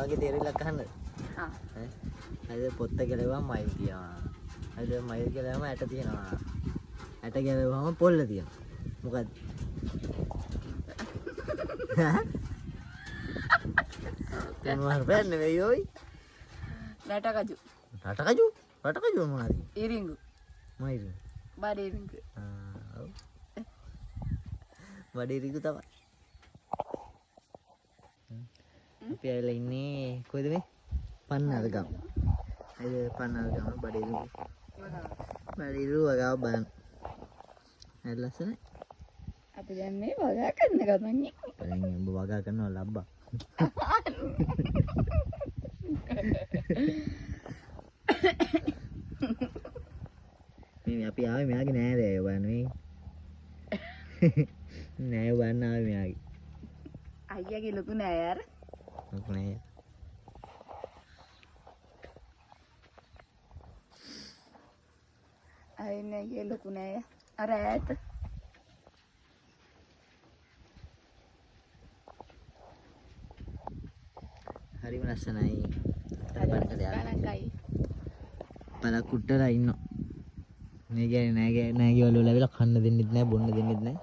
ඔයාගේ තේරිලක් අහන්නද? හා. අද පොත්ත ගැලවුවම මයිල් තියනවා. අද මයිල් ගැලවුවම ඇට තියනවා. ඇට ගැලවුවම පොල්ල තියනවා. මොකද්ද? මොනවද වෙන්නේ මේ යෝයි? රටකජු. රටකජු? රටකජු මොනවද? ඉරිඟු. මයිල්. බඩ ඉරිඟු. ඔව්. බඩ ඉරිඟු තමයි. අපි ඇවිල්ලා ඉන්නේ කොහෙද මේ? පන්නාද ගම. අද පන්නාද ගම බඩ ඉරිඟු. බඩ ඉරිඟු වගාව බලන්න. හරි ලස්සනයි. අපි දැන් මේ වගා කරන ගමන්නේ. දැන් උඹ වගා කරනවා ලබ්බා. මේ අපි ආවේ මෙයාගේ නෑදෑයෝ බලන්න මේ. නෑ බලන්න ආවේ මෙයාගේ. අයියාගේ ලොකු නෑ යාර. ලොකු නෑ. අයියාගේ ලොකු නෑ. අර ඈත. හරිම ලස්සනයි. කලංකයි. පළක් කුට්ටලා ඉන්නවා. මේ කියන්නේ නෑගේ වල ලැබිලා කන්න දෙන්නෙත් නෑ බොන්න දෙන්නෙත් නෑ.